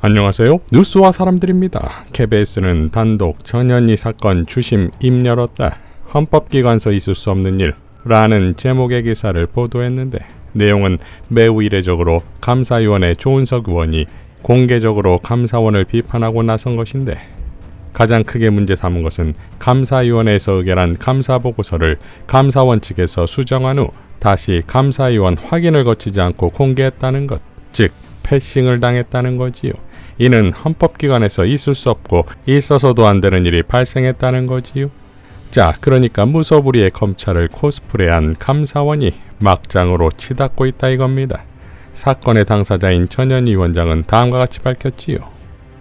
안녕하세요. 뉴스와 사람들입니다. KBS는 단독 전현희 사건 주심 입 열었다. 헌법기관서 있을 수 없는 일 라는 제목의 기사를 보도했는데 내용은 매우 이례적으로 감사위원회 조은석 의원이 공개적으로 감사원을 비판하고 나선 것인데 가장 크게 문제 삼은 것은 감사위원회에서 의결한 감사보고서를 감사원 측에서 수정한 후 다시 감사위원 확인을 거치지 않고 공개했다는 것, 즉 패싱을 당했다는 거지요. 이는 헌법기관에서 있을 수 없고 있어서도 안 되는 일이 발생했다는 거지요. 자, 그러니까 무소불위의 검찰을 코스프레한 감사원이 막장으로 치닫고 있다 이겁니다. 사건의 당사자인 전현희 위원장은 다음과 같이 밝혔지요.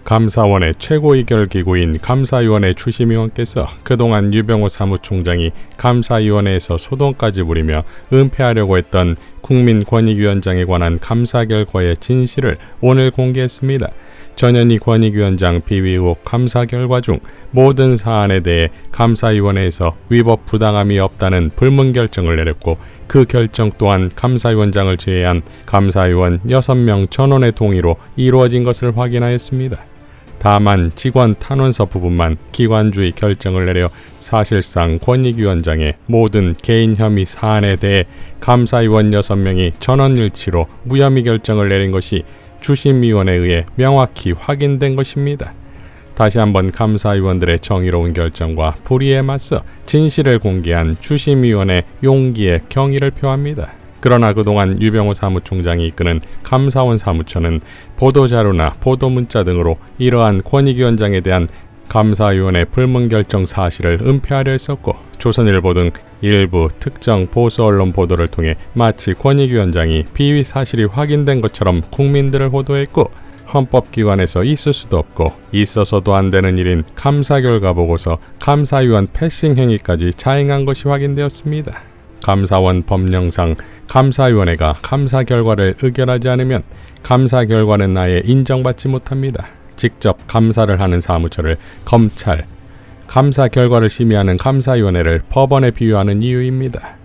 감사원의 최고의결기구인 감사위원회 추심위원께서 그동안 유병호 사무총장이 감사위원회에서 소동까지 부리며 은폐하려고 했던 국민권익위원장에 관한 감사 결과의 진실을 오늘 공개했습니다. 전현희 권익위원장 비위 의혹 감사 결과 중 모든 사안에 대해 감사위원회에서 위법 부당함이 없다는 불문 결정을 내렸고 그 결정 또한 감사위원장을 제외한 감사위원 6명 전원의 동의로 이루어진 것을 확인하였습니다. 다만 직원 탄원서 부분만 기관주의 결정을 내려 사실상 권익위원장의 모든 개인 혐의 사안에 대해 감사위원 6명이 전원일치로 무혐의 결정을 내린 것이 주심위원회에 의해 명확히 확인된 것입니다. 다시 한번 감사위원들의 정의로운 결정과 불의에 맞서 진실을 공개한 주심위원회 용기에 경의를 표합니다. 그러나 그동안 유병호 사무총장이 이끄는 감사원 사무처는 보도자료나 보도문자 등으로 이러한 권익위원장에 대한 감사위원회 불문결정 사실을 은폐하려 했었고 조선일보 등 일부 특정 보수 언론 보도를 통해 마치 권익위원장이 비위 사실이 확인된 것처럼 국민들을 호도했고 헌법기관에서 있을 수도 없고 있어서도 안 되는 일인 감사결과 보고서 감사위원 패싱 행위까지 자행한 것이 확인되었습니다. 감사원 법령상 감사위원회가 감사 결과를 의결하지 않으면 감사 결과는 아예 인정받지 못합니다. 직접 감사를 하는 사무처를 검찰, 감사 결과를 심의하는 감사위원회를 법원에 비유하는 이유입니다.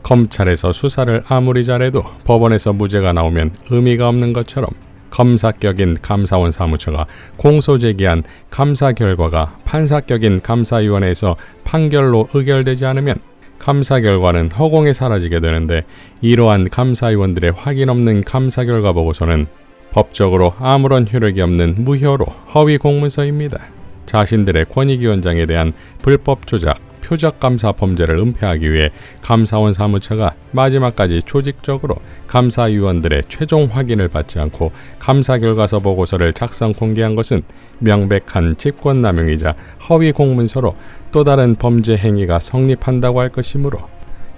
검찰에서 수사를 아무리 잘해도 법원에서 무죄가 나오면 의미가 없는 것처럼 검사격인 감사원 사무처가 공소 제기한 감사 결과가 판사격인 감사위원회에서 판결로 의결되지 않으면 감사 결과는 허공에 사라지게 되는데 이러한 감사위원들의 확인 없는 감사 결과 보고서는 법적으로 아무런 효력이 없는 무효로 허위 공문서입니다. 자신들의 권익위원장에 대한 불법 조작, 표적 감사 범죄를 은폐하기 위해 감사원 사무처가 마지막까지 조직적으로 감사위원들의 최종 확인을 받지 않고 감사 결과서 보고서를 작성 공개한 것은 명백한 직권남용이자 허위 공문서로 또 다른 범죄 행위가 성립한다고 할 것이므로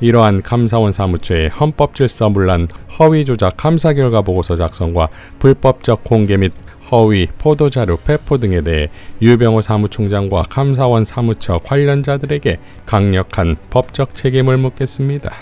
이러한 감사원 사무처의 헌법질서문란 허위 조작 감사 결과 보고서 작성과 불법적 공개 및 허위 보도자료 배포 등에 대해 유병호 사무총장과 감사원 사무처 관련자들에게 강력한 법적 책임을 묻겠습니다.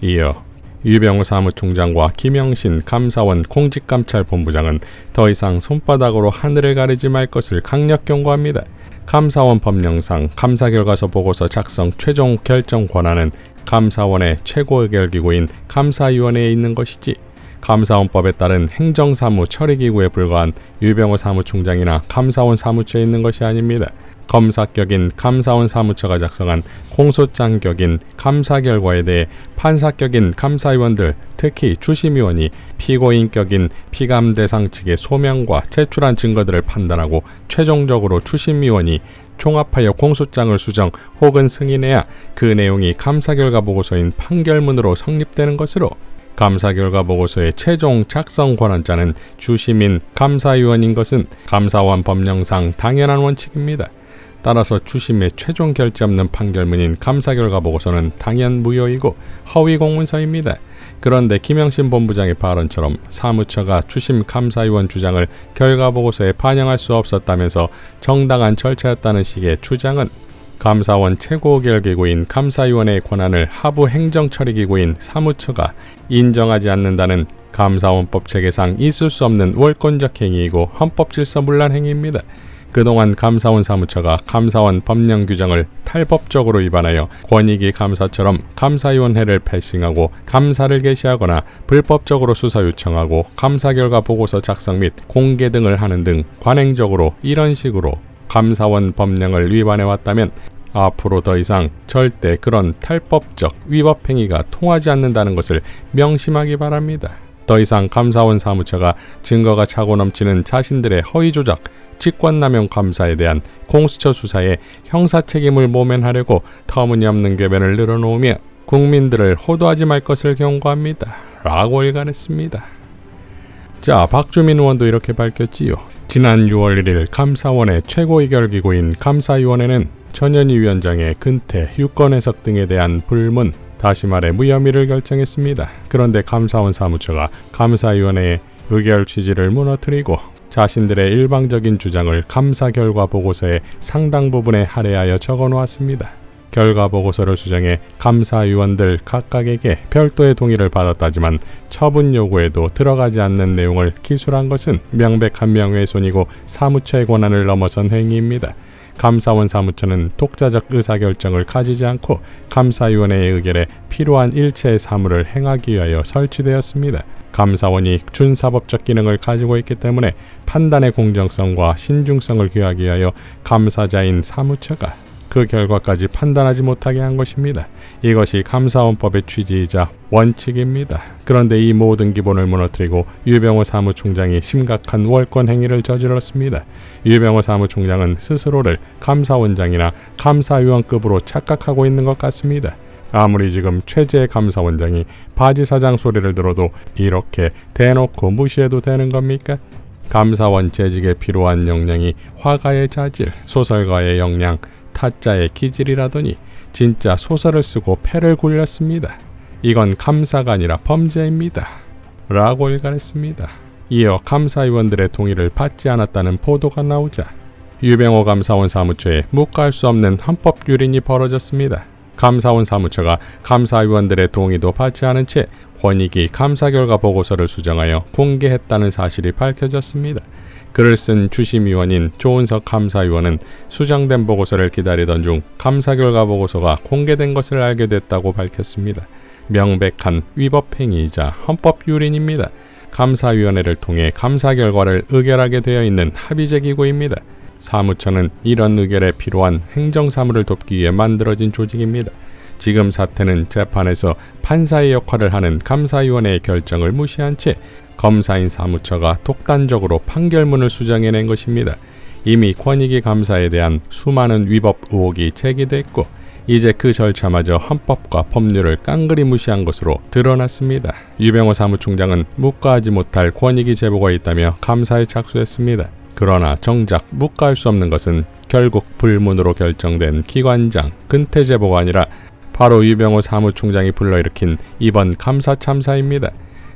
이어 유병호 사무총장과 김영신 감사원 공직감찰본부장은 더 이상 손바닥으로 하늘을 가리지 말 것을 강력 경고합니다. 감사원 법령상 감사결과서 보고서 작성 최종 결정 권한은 감사원의 최고의결기구인 감사위원회에 있는 것이지 감사원법에 따른 행정사무 처리기구에 불과한 유병호 사무총장이나 감사원 사무처에 있는 것이 아닙니다. 검사격인 감사원 사무처가 작성한 공소장격인 감사 결과에 대해 판사격인 감사위원들, 특히 주심위원이 피고인격인 피감 대상 측의 소명과 제출한 증거들을 판단하고 최종적으로 주심위원이 종합하여 공소장을 수정 혹은 승인해야 그 내용이 감사 결과 보고서인 판결문으로 성립되는 것으로 감사 결과 보고서의 최종 작성 권한자는 주심인 감사위원인 것은 감사원 법령상 당연한 원칙입니다. 따라서 주심의 최종 결재 없는 판결문인 감사 결과 보고서는 당연 무효이고 허위 공문서입니다. 그런데 김영신 본부장의 발언처럼 사무처가 주심 감사위원 주장을 결과 보고서에 반영할 수 없었다면서 정당한 절차였다는 식의 주장은 감사원 최고결기구인 감사위원회의 권한을 하부 행정처리기구인 사무처가 인정하지 않는다는 감사원법 체계상 있을 수 없는 월권적 행위이고 헌법질서문란 행위입니다. 그동안 감사원 사무처가 감사원 법령 규정을 탈법적으로 위반하여 권익위 감사처럼 감사위원회를 패싱하고 감사를 개시하거나 불법적으로 수사 요청하고 감사 결과 보고서 작성 및 공개 등을 하는 등 관행적으로 이런 식으로 감사원 법령을 위반해왔다면 앞으로 더 이상 절대 그런 탈법적 위법 행위가 통하지 않는다는 것을 명심하기 바랍니다. 더 이상 감사원 사무처가 증거가 차고 넘치는 자신들의 허위 조작, 직권남용 감사에 대한 공수처 수사에 형사 책임을 모면하려고 터무니없는 궤변을 늘어놓으며 국민들을 호도하지 말 것을 경고합니다. 라고 일관했습니다. 자, 박주민 의원도 이렇게 밝혔지요. 지난 6월 1일 감사원의 최고의결기구인 감사위원회는 전현희 위원장의 근태, 유권 해석 등에 대한 불문, 다시 말해 무혐의를 결정했습니다. 그런데 감사원 사무처가 감사위원회의 의결 취지를 무너뜨리고 자신들의 일방적인 주장을 감사 결과 보고서의 상당 부분에 할애하여 적어놓았습니다. 결과 보고서를 수정해 감사위원들 각각에게 별도의 동의를 받았다지만 처분 요구에도 들어가지 않는 내용을 기술한 것은 명백한 명예훼손이고 사무처의 권한을 넘어선 행위입니다. 감사원 사무처는 독자적 의사결정을 가지지 않고 감사위원회의 의결에 필요한 일체의 사무를 행하기 위하여 설치되었습니다. 감사원이 준사법적 기능을 가지고 있기 때문에 판단의 공정성과 신중성을 기하기 위하여 감사자인 사무처가 그 결과까지 판단하지 못하게 한 것입니다. 이것이 감사원법의 취지이자 원칙입니다. 그런데 이 모든 기본을 무너뜨리고 유병호 사무총장이 심각한 월권 행위를 저질렀습니다. 유병호 사무총장은 스스로를 감사원장이나 감사위원급으로 착각하고 있는 것 같습니다. 아무리 지금 최재 감사원장이 바지사장 소리를 들어도 이렇게 대놓고 무시해도 되는 겁니까? 감사원 재직에 필요한 역량이 화가의 자질, 소설가의 역량, 타짜의 기질이라더니 진짜 소설을 쓰고 패를 굴렸습니다. 이건 감사가 아니라 범죄입니다. 라고 일갈했습니다. 이어 감사위원들의 동의를 받지 않았다는 보도가 나오자 유병호 감사원 사무처에 묵과할 수 없는 헌법 유린이 벌어졌습니다. 감사원 사무처가 감사위원들의 동의도 받지 않은 채 권익위 감사 결과 보고서를 수정하여 공개했다는 사실이 밝혀졌습니다. 글을 쓴 주심위원인 조은석 감사위원은 수정된 보고서를 기다리던 중 감사 결과 보고서가 공개된 것을 알게 됐다고 밝혔습니다. 명백한 위법 행위이자 헌법 유린입니다. 감사위원회를 통해 감사 결과를 의결하게 되어 있는 합의제 기구입니다. 사무처는 이런 의결에 필요한 행정사무를 돕기 위해 만들어진 조직입니다. 지금 사태는 재판에서 판사의 역할을 하는 감사위원회의 결정을 무시한 채 검사인 사무처가 독단적으로 판결문을 수정해낸 것입니다. 이미 권익위 감사에 대한 수많은 위법 의혹이 제기됐고 이제 그 절차마저 헌법과 법률을 깡그리 무시한 것으로 드러났습니다. 유병호 사무총장은 묵과하지 못할 권익위 제보가 있다며 감사에 착수했습니다. 그러나 정작 묵과할 수 없는 것은 결국 불문으로 결정된 기관장 근태 제보가 아니라 바로 유병호 사무총장이 불러일으킨 이번 감사 참사입니다.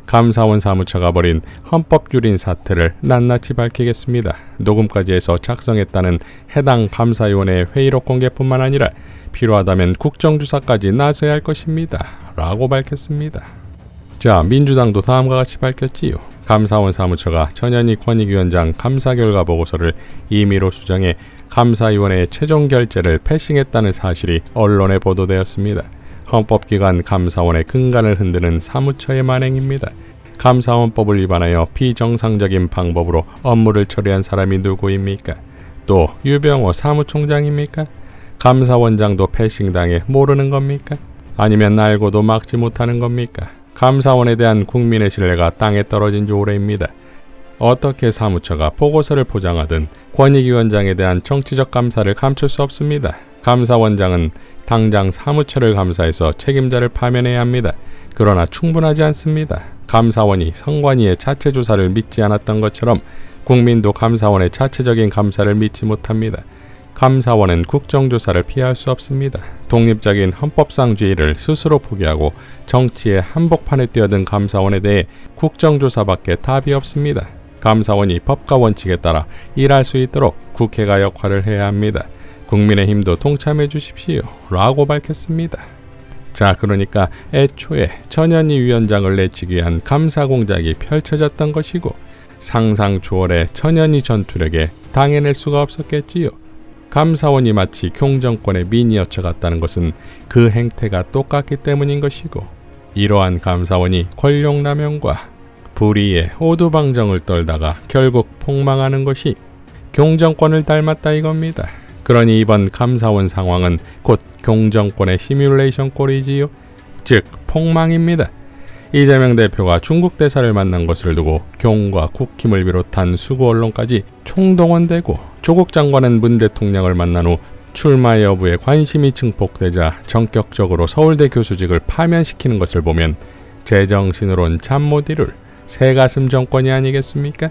감사원 사무처가 벌인 헌법유린 사태를 낱낱이 밝히겠습니다. 녹음까지 해서 작성했다는 해당 감사위원회의 회의록 공개뿐만 아니라 필요하다면 국정조사까지 나서야 할 것입니다. 라고 밝혔습니다. 자, 민주당도 다음과 같이 밝혔지요. 감사원 사무처가 전현희 권익위원장 감사 결과 보고서를 임의로 수정해 감사위원회의 최종 결재를 패싱했다는 사실이 언론에 보도되었습니다. 헌법기관 감사원의 근간을 흔드는 사무처의 만행입니다. 감사원법을 위반하여 비정상적인 방법으로 업무를 처리한 사람이 누구입니까? 또 유병호 사무총장입니까? 감사원장도 패싱당해 모르는 겁니까? 아니면 알고도 막지 못하는 겁니까? 감사원에 대한 국민의 신뢰가 땅에 떨어진 지 오래입니다. 어떻게 사무처가 보고서를 포장하든 권익위원장에 대한 정치적 감사를 감출 수 없습니다. 감사원장은 당장 사무처를 감사해서 책임자를 파면해야 합니다. 그러나 충분하지 않습니다. 감사원이 선관위의 자체 조사를 믿지 않았던 것처럼 국민도 감사원의 자체적인 감사를 믿지 못합니다. 감사원은 국정조사를 피할 수 없습니다. 독립적인 헌법상주의를 스스로 포기하고 정치의 한복판에 뛰어든 감사원에 대해 국정조사밖에 답이 없습니다. 감사원이 법과 원칙에 따라 일할 수 있도록 국회가 역할을 해야 합니다. 국민의힘도 동참해 주십시오. 라고 밝혔습니다. 자, 그러니까 애초에 전현희 위원장을 내치기 위한 감사 공작이 펼쳐졌던 것이고 상상 초월의 전현희 전투력에 당해낼 수가 없었겠지요. 감사원이 마치 경정권의 미니어처 같다는 것은 그 행태가 똑같기 때문인 것이고, 이러한 감사원이 권력남용과 불의의 오두방정을 떨다가 결국 폭망하는 것이 경정권을 닮았다 이겁니다. 그러니 이번 감사원 상황은 곧 경정권의 시뮬레이션 꼴이지요. 즉 폭망입니다. 이재명 대표가 중국 대사를 만난 것을 두고 경과 국힘을 비롯한 수구 언론까지 총동원되고, 조국 장관은 문 대통령을 만난 후 출마 여부에 관심이 증폭되자 전격적으로 서울대 교수직을 파면시키는 것을 보면 제정신으론 잠 못 이룰 새가슴 정권이 아니겠습니까?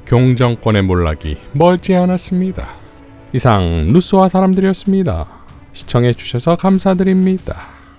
경정권의 몰락이 멀지 않았습니다. 이상 누스와 사람들이었습니다. 시청해 주셔서 감사드립니다.